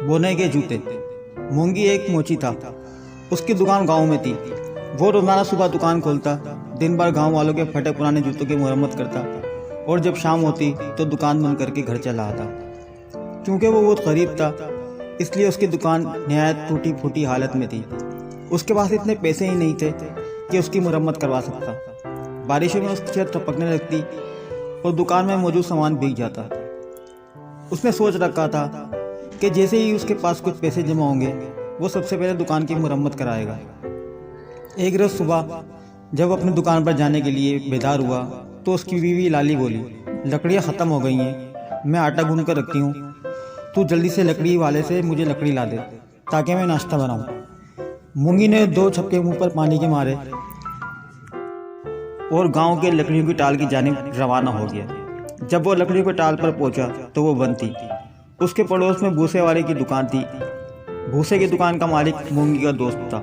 बोने के जूते। मूंगी एक मोची था। उसकी दुकान गांव में थी। वो रोजाना सुबह दुकान खोलता, दिन भर गांव वालों के फटे पुराने जूतों की मरम्मत करता और जब शाम होती तो दुकान बंद करके घर चला आता। क्योंकि वो बहुत गरीब था, इसलिए उसकी दुकान नहायत टूटी फूटी हालत में थी। उसके पास इतने पैसे ही नहीं थे कि उसकी मरम्मत करवा सकता। बारिशों में उसकी छत टपकने लगती और दुकान में मौजूद सामान भीग जाता। उसने सोच रखा था कि जैसे ही उसके पास कुछ पैसे जमा होंगे वो सबसे पहले दुकान की मरम्मत कराएगा। एक रोज सुबह जब अपनी दुकान पर जाने के लिए बेदार हुआ तो उसकी बीवी लाली बोली, लकड़ियाँ ख़त्म हो गई हैं, मैं आटा गूंद कर रखती हूँ, तू जल्दी से लकड़ी वाले से मुझे लकड़ी ला दे ताकि मैं नाश्ता बनाऊँ। मूंगी ने दो छक्के मुंह पर पानी के मारे और गांव के लकड़ियों की टाल की जानिब रवाना हो गया। जब वो लकड़ियों के टाल पर पहुंचा तो वो बंद थी। उसके पड़ोस में भूसे वाले की दुकान थी। भूसे की दुकान का मालिक मूंगी का दोस्त था।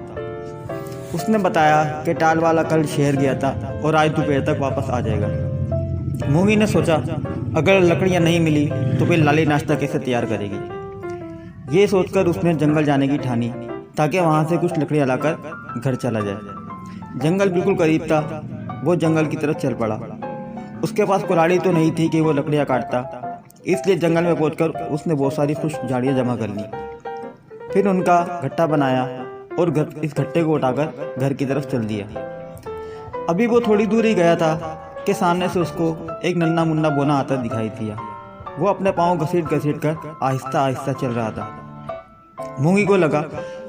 उसने बताया कि टाल वाला कल शहर गया था और आज दोपहर तक वापस आ जाएगा। मूंगी ने सोचा, अगर लकड़ियां नहीं मिली तो फिर लाली नाश्ता कैसे तैयार करेगी। ये सोचकर उसने जंगल जाने की ठानी ताकि वहां से कुछ लकड़ियां लाकर घर चला जाए। जंगल बिल्कुल करीब था। वो जंगल की तरफ चल पड़ा। उसके पास कुल्हाड़ी तो नहीं थी कि वो लकड़ियां काटता, इसलिए जंगल में पहुंचकर उसने बहुत सारी खुश्क झाड़ियाँ जमा कर ली। फिर उनका गट्टा बनाया और इस गट्टे को उठाकर घर की तरफ चल दिया। अभी वो थोड़ी दूर ही गया था कि सामने से उसको एक नन्हा मुन्ना बोना आता दिखाई दिया। वो अपने पाँव घसीट घसीट कर आहिस्ता आहिस्ता चल रहा था। मूंगी को लगा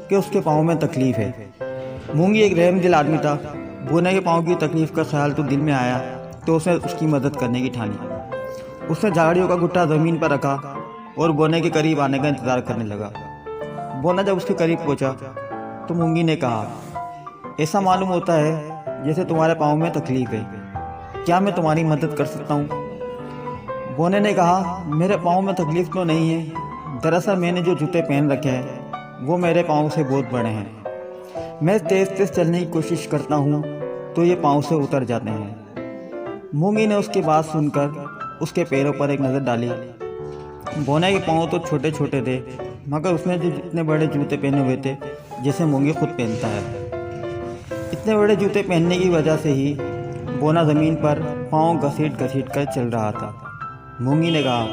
कि उसके पाँव में तकलीफ है। मूंगी एक रहमदिल आदमी था। बोने के पाँव की तकलीफ का ख्याल तो दिल में आया तो उसने उसकी मदद करने की ठानी। उसने झाड़ियों का गुट्टा ज़मीन पर रखा और बोने के करीब आने का इंतज़ार करने लगा। बोना जब उसके करीब पहुंचा तो मूंगी ने कहा, ऐसा मालूम होता है जैसे तुम्हारे पाँव में तकलीफ है, क्या मैं तुम्हारी मदद कर सकता हूँ। बोने ने कहा, मेरे पाँव में तकलीफ तो नहीं है, दरअसल मैंने जो जूते पहन रखे हैं वो मेरे पाँव से बहुत बड़े हैं। मैं तेज़ तेज़ चलने की कोशिश करता हूँ तो ये पाँव से उतर जाते हैं। मूंगी ने उसकी बात सुनकर उसके पैरों पर एक नज़र डाली। बोने के पाँव तो छोटे छोटे थे, मगर उसने जो इतने बड़े जूते पहने हुए थे जैसे मूंगी खुद पहनता है। इतने बड़े जूते पहनने की वजह से ही बोना ज़मीन पर पाँव घसीट घसीट कर चल रहा था। मूंगी ने कहा,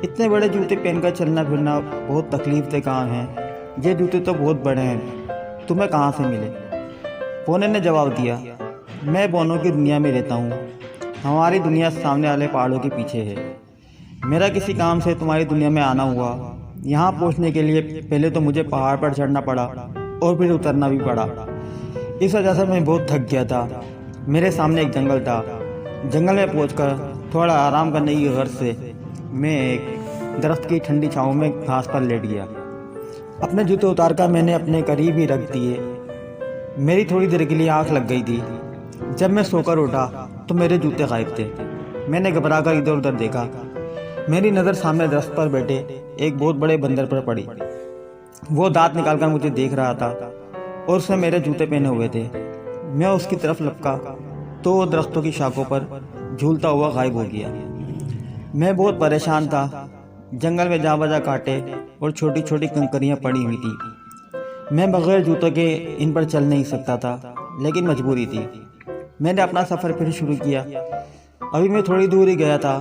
इतने बड़े जूते पहनकर चलना फिरना बहुत तकलीफ से काम है, ये जूते तो बहुत बड़े हैं, तुम्हें कहाँ से मिले। बोने ने जवाब दिया, मैं बोनों की दुनिया में रहता हूँ। हमारी दुनिया सामने वाले पहाड़ों के पीछे है। मेरा किसी काम से तुम्हारी दुनिया में आना हुआ। यहाँ पहुँचने के लिए पहले तो मुझे पहाड़ पर चढ़ना पड़ा और फिर उतरना भी पड़ा। इस वजह से मैं बहुत थक गया था। मेरे सामने एक जंगल था। जंगल में पहुँचकर थोड़ा आराम करने की गर्ज से मैं एक दरख्त की ठंडी छाँव में घास पर लेट गया। अपने जूते उतार कर मैंने अपने करीब ही रख दिए। मेरी थोड़ी देर के लिए आँख लग गई थी। जब मैं सोकर उठा तो मेरे जूते गायब थे। मैंने घबरा कर इधर उधर देखा। मेरी नज़र सामने दरख्त पर बैठे एक बहुत बड़े बंदर पर पड़ी। वो दांत निकालकर मुझे देख रहा था और उसने मेरे जूते पहने हुए थे। मैं उसकी तरफ लपका तो वो दरख्तों की शाखों पर झूलता हुआ गायब हो गया। मैं बहुत परेशान था। जंगल में जहाँ बजा कांटे और छोटी छोटी कंकरियाँ पड़ी हुई थी। मैं बगैर जूतों के इन पर चल नहीं सकता था, लेकिन मजबूरी थी। मैंने अपना सफ़र फिर शुरू किया। अभी मैं थोड़ी दूर ही गया था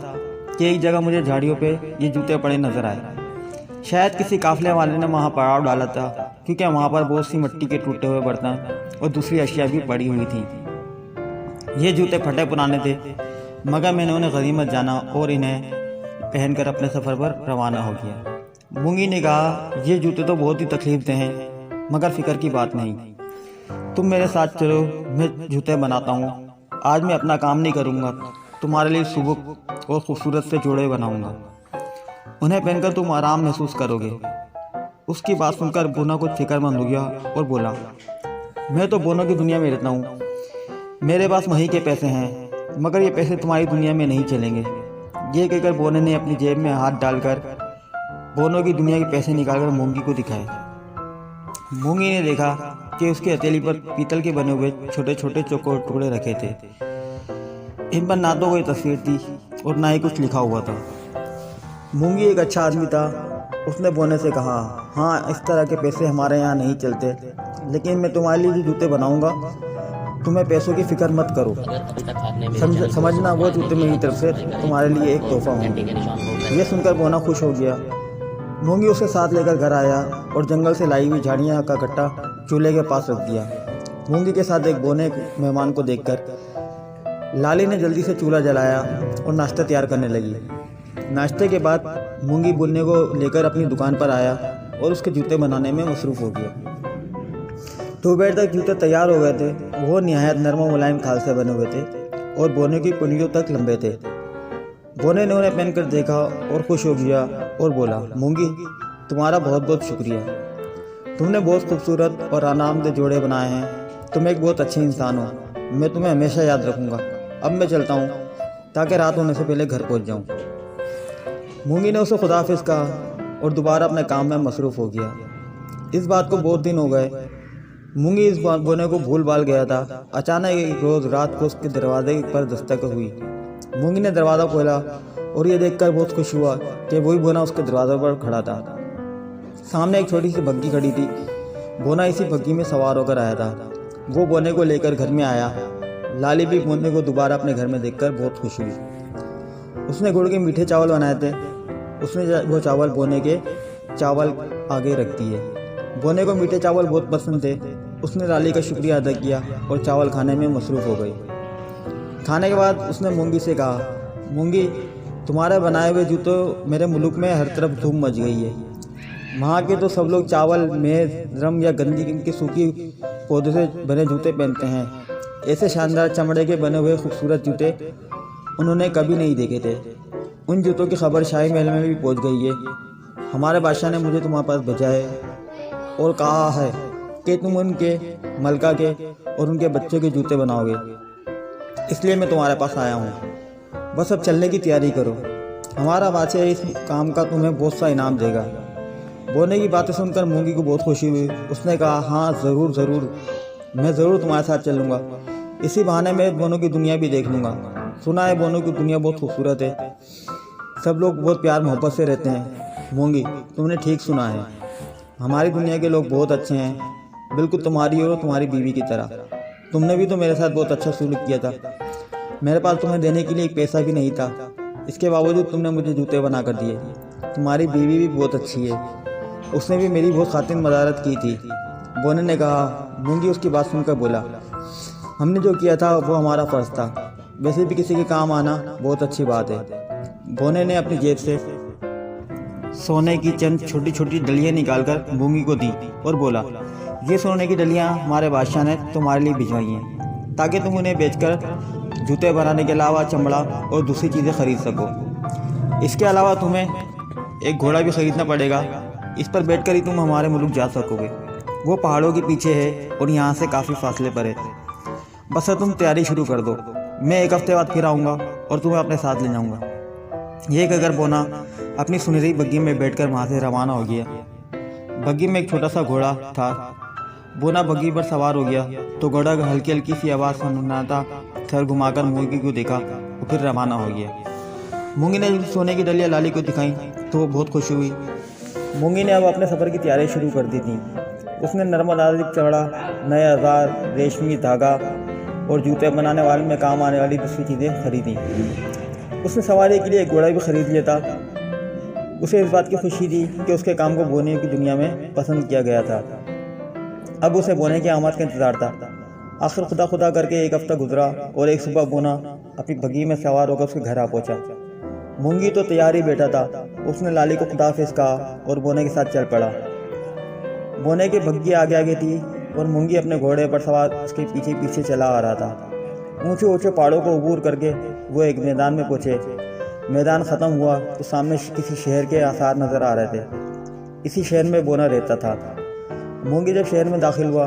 कि एक जगह मुझे झाड़ियों पे ये जूते पड़े नजर आए। शायद किसी काफिले वाले ने वहाँ पड़ाव डाला था, क्योंकि वहाँ पर बहुत सी मिट्टी के टूटे हुए बर्तन और दूसरी अशिया भी पड़ी हुई थी। ये जूते फटे पुराने थे, मगर मैंने उन्हें गनीमत जाना और इन्हें पहनकर अपने सफ़र पर रवाना हो गया। मूंगी ने कहा, ये जूते तो बहुत ही तकलीफ दे हैं, मगर फिक्र की बात नहीं। तुम मेरे साथ चलो, मैं जूते बनाता हूँ। आज मैं अपना काम नहीं करूँगा, तुम्हारे लिए सुबह और खूबसूरत से जोड़े बनाऊँगा। उन्हें पहनकर तुम आराम महसूस करोगे। उसकी बात सुनकर बोना कुछ फिक्रमंद हो गया और बोला, मैं तो बोनों की दुनिया में रहता हूँ, मेरे पास वहीं के पैसे हैं, मगर ये पैसे तुम्हारी दुनिया में नहीं चलेंगे। ये कहकर बोने ने अपनी जेब में हाथ डालकर बोनों की दुनिया के पैसे निकालकर मूंगी को दिखाए। मूंगी ने देखा कि उसकी हथेली पर पीतल के बने हुए छोटे छोटे चौकोर टुकड़े रखे थे। इन पर ना तो कोई तस्वीर थी और ना ही कुछ लिखा हुआ था। मूंगी एक अच्छा आदमी था। उसने बोने से कहा, हाँ, इस तरह के पैसे हमारे यहाँ नहीं चलते, लेकिन मैं तुम्हारे लिए जो जूते बनाऊंगा, तुम्हें पैसों की फिक्र मत करो। समझना वो जूते मेरी तरफ से तुम्हारे लिए एक तोहफा होंगे। ये सुनकर बोना खुश हो गया। मूंगी उसे साथ लेकर घर आया और जंगल से लाई हुई झाड़ियाँ का कट्टा चूल्हे के पास रख दिया। मूंगी के साथ एक बोने मेहमान को देखकर लाली ने जल्दी से चूल्हा जलाया और नाश्ता तैयार करने लगी। नाश्ते के बाद मूंगी बुनने को लेकर अपनी दुकान पर आया और उसके जूते बनाने में मसरूफ़ हो गया। दोपहर तक जूते तैयार हो गए थे। वो निहायत नरम और मुलायम खाल से बने हुए थे और बोने की पुंजियों तक लंबे थे। बोने ने उन्हें पहनकर देखा और खुश हो गया और बोला, मूंगी, तुम्हारा बहुत बहुत शुक्रिया। तुमने बहुत खूबसूरत और आरामदेह जोड़े बनाए हैं। तुम एक बहुत अच्छे इंसान हो। मैं तुम्हें हमेशा याद रखूँगा। अब मैं चलता हूँ ताकि रात होने से पहले घर पहुँच जाऊँ। मूंगी ने उसे खुदाफिज कहा और दोबारा अपने काम में मसरूफ़ हो गया। इस बात को बहुत दिन हो गए। मूंगी इस बोने को भूल भाल गया था। अचानक एक रोज़ रात को उसके दरवाजे पर दस्तक हुई। मूंगी ने दरवाज़ा खोला और ये देखकर बहुत खुश हुआ कि वही बोना उसके दरवाजे पर खड़ा था। सामने एक छोटी सी बग्घी खड़ी थी। बोना इसी बग्घी में सवार होकर आया था। वो बोने को लेकर घर में आया। लाली भी बोने को दोबारा अपने घर में देखकर बहुत खुश हुई। उसने गुड़ के मीठे चावल बनाए थे। उसने वो चावल बोने के चावल आगे रख दिए। बोने को मीठे चावल बहुत पसंद थे। उसने लाली का शुक्रिया अदा किया और चावल खाने में मसरूफ़ हो गई। खाने के बाद उसने मूंगी से कहा, मूंगी, तुम्हारे बनाए हुए जूतों मेरे मुल्क में हर तरफ धूम मच गई है। वहाँ के तो सब लोग चावल, मेज़, ड्रम या गंदी की सूखी पौधे से बने जूते पहनते हैं। ऐसे शानदार चमड़े के बने हुए खूबसूरत जूते उन्होंने कभी नहीं देखे थे। उन जूतों की खबर शाही महल में भी पहुंच गई है। हमारे बादशाह ने मुझे तुम्हारे पास भेजा है और कहा है कि तुम उनके मलका के और उनके बच्चों के जूते बनाओगे, इसलिए मैं तुम्हारे पास आया हूँ। बस अब चलने की तैयारी करो। हमारा बादशाह इस काम का तुम्हें बहुत सा इनाम देगा। बोने की बातें सुनकर मूंगी को बहुत खुशी हुई। उसने कहा, हाँ, ज़रूर ज़रूर, मैं ज़रूर तुम्हारे साथ चलूँगा। इसी बहाने मैं बोनों की दुनिया भी देख लूँगा। सुना है बोनों की दुनिया बहुत खूबसूरत है। सब लोग बहुत प्यार मोहब्बत से रहते हैं। मूंगी, तुमने ठीक सुना है। हमारी दुनिया के लोग बहुत अच्छे हैं, बिल्कुल तुम्हारी और तुम्हारी बीवी की तरह। तुमने भी तो मेरे साथ बहुत अच्छा सलूक किया था। मेरे पास तुम्हें देने के लिए एक पैसा भी नहीं था। इसके बावजूद तुमने मुझे जूते बना कर दिए। तुम्हारी बीवी भी बहुत अच्छी है। उसने भी मेरी बहुत खातिर मदारत की थी। बोने ने कहा। मूंगी उसकी बात सुनकर बोला, हमने जो किया था वो हमारा फ़र्ज़ था। वैसे भी किसी के काम आना बहुत अच्छी बात है। बोने ने अपनी जेब से सोने की चंद छोटी छोटी डलियाँ निकालकर मूंगी को दी और बोला, ये सोने की डलियाँ हमारे बादशाह ने तुम्हारे लिए भिजवाई हैं ताकि तुम उन्हें बेचकर जूते बनाने के अलावा चमड़ा और दूसरी चीज़ें खरीद सको। इसके अलावा तुम्हें एक घोड़ा भी खरीदना पड़ेगा। इस पर बैठकर ही तुम हमारे मुल्क जा सकोगे। वो पहाड़ों के पीछे है और यहाँ से काफ़ी फासले पर है। बस अब तुम तैयारी शुरू कर दो। मैं एक हफ्ते बाद फिर आऊँगा और तुम्हें अपने साथ ले जाऊँगा। ये कहकर बोना अपनी सुनहरी बग्घी में बैठकर वहाँ से रवाना हो गया। बग्घी में एक छोटा सा घोड़ा था। बोना बग्घी पर सवार हो गया तो घोड़ा हल्की हल्की सी आवाज़ सुनाता सर घुमाकर मूंगी को देखा और फिर रवाना हो गया। मूंगी ने सोने की डलियाँ लाली को दिखाई तो वो बहुत खुश हुई। मूंगी ने अब अपने सफ़र की तैयारी शुरू कर दी थी। उसने नरमदारी चमड़ा, नए औजार, रेशमी धागा और जूते बनाने वाले में काम आने वाली दूसरी चीज़ें खरीदी। उसने सवारी के लिए एक घोड़ा भी खरीद लिया था। उसे इस बात की खुशी थी कि उसके काम को बोने की दुनिया में पसंद किया गया था। अब उसे बोने की आमद का इंतज़ार था। आखिर खुदा खुदा करके एक हफ्ता गुजरा और एक सुबह बोना अपनी बग्घी में सवार होकर उसके घर आ पहुंचा। मूंगी तो तैयार ही बैठा था। उसने लाली को खुदाफिज कहा और बोने के साथ चल पड़ा। बोने की बग्घी आगे आगे थी और मूंगी अपने घोड़े पर सवार उसके पीछे पीछे चला आ रहा था। ऊंचे ऊंचे पहाड़ों को अबूर करके वो एक मैदान में पहुंचे। मैदान ख़त्म हुआ तो सामने किसी शहर के आसार नज़र आ रहे थे। इसी शहर में बोना रहता था। मूंगी जब शहर में दाखिल हुआ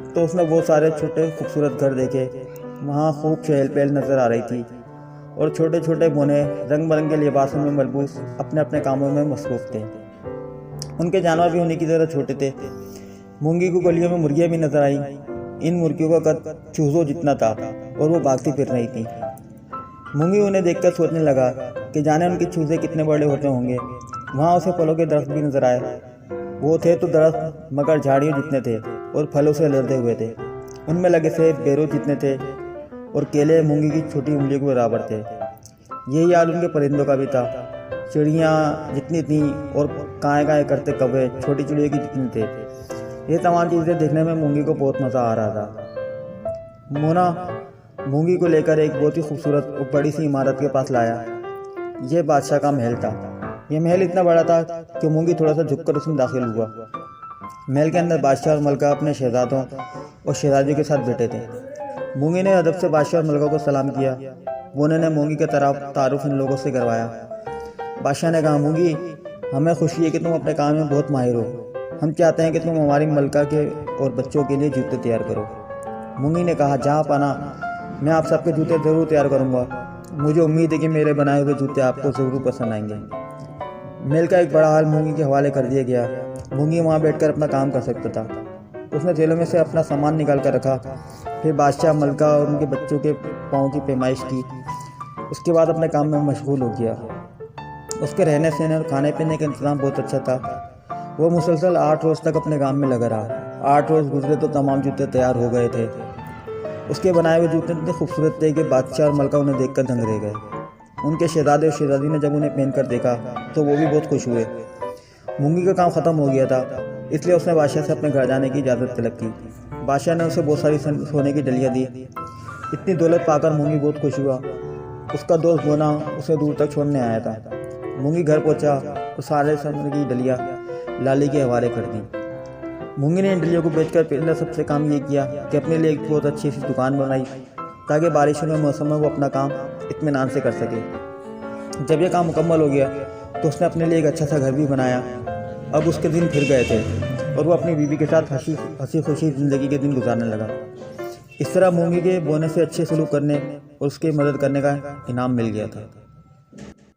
तो उसने बहुत सारे छोटे खूबसूरत घर देखे। वहाँ खूब चहल पहल नज़र आ रही थी और छोटे छोटे बोने रंग बिरंगे लिबासों में मलबूस अपने अपने कामों में मसरूफ़ थे। उनके जानवर भी उन्हीं की तरह छोटे थे। मूंगी को गलियों में मुर्गियाँ भी नजर आईं। इन मुर्गियों का कद चूज़ों जितना था और वो भागती फिर रही थी। मूंगी उन्हें देखकर सोचने लगा कि जाने उनके चूजे कितने बड़े होते होंगे। वहाँ उसे फलों के दरख्त भी नजर आए। वो थे तो दरख्त मगर झाड़ियों जितने थे और फलों से लदे हुए थे। उनमें लगे सेब बेरों जितने थे और केले मूंगी की छोटी उंगलियों के बराबर थे। यही हाल उनके परिंदों का भी था। चिड़ियाँ जितनी थीं और काएँ काएँ करते कौवे छोटी चिड़ियों की जितनी थे। ये तमाम चीज़ें देखने में मूंगी को बहुत मज़ा आ रहा था। मोना मूंगी को लेकर एक बहुत ही खूबसूरत और बड़ी सी इमारत के पास लाया। यह बादशाह का महल था। यह महल इतना बड़ा था कि मूंगी थोड़ा सा झुककर उसमें दाखिल हुआ। महल के अंदर बादशाह और मलका अपने शहजादों और शहजादियों के साथ बैठे थे। मूंगी ने अदब से बादशाह और मलका को सलाम किया। मोने ने मूंगी का तारुफ इन लोगों से करवाया। बादशाह ने कहा, मूंगी, हमें खुशी है कि तुम अपने काम में बहुत माहिर हो। हम चाहते हैं कि तुम हमारी मलका के और बच्चों के लिए जूते तैयार करो। मूंगी ने कहा, जहाँ पाना, मैं आप सबके जूते ज़रूर तैयार करूँगा। मुझे उम्मीद है कि मेरे बनाए हुए जूते आपको ज़रूर पसंद आएंगे। महल का एक बड़ा हाल मूंगी के हवाले कर दिया गया। मूंगी वहाँ बैठकर अपना काम कर सकता था। उसने थैलों में से अपना सामान निकाल कर रखा। फिर बादशाह, मलका और उनके बच्चों के पाँव की पैमाइश की। उसके बाद अपने काम में मशगूल हो गया। उसके रहने सहने और खाने पीने का इंतज़ाम बहुत अच्छा था। वो मुसलसल 8 रोज़ तक अपने काम में लगा रहा। 8 रोज़ गुजरे तो तमाम जूते तैयार हो गए थे। उसके बनाए हुए जूते इतने खूबसूरत थे कि बादशाह और मलका उन्हें देखकर दंग रह गए। उनके शहजादे और शहजादी ने जब उन्हें पहनकर देखा तो वो भी बहुत खुश हुए। मूंगी का काम ख़त्म हो गया था, इसलिए उसने बादशाह से अपने घर जाने की इजाज़त तलब की। बादशाह ने उसे बहुत सारी सोने की डलियाँ दी। इतनी दौलत पाकर मूंगी बहुत खुश हुआ। उसका दोस्त मोना उसे दूर तक छोड़ने आया था। मूंगी घर पहुंचा तो सारे सोने की डलियाँ लाली के हवाले कर दी। मूंगी ने इन डलियों को बेचकर पहले सबसे काम ये किया कि अपने लिए एक बहुत अच्छी सी दुकान बनाई ताकि बारिशों के मौसम में वो अपना काम इत्मीनान से कर सके। जब यह काम मुकम्मल हो गया तो उसने अपने लिए एक अच्छा सा घर भी बनाया। अब उसके दिन फिर गए थे और वो अपनी बीवी के साथ हंसी खुशी ज़िंदगी के दिन गुजारने लगा। इस तरह मूंगी के बोने से अच्छे सलूक करने और उसकी मदद करने का इनाम मिल गया था।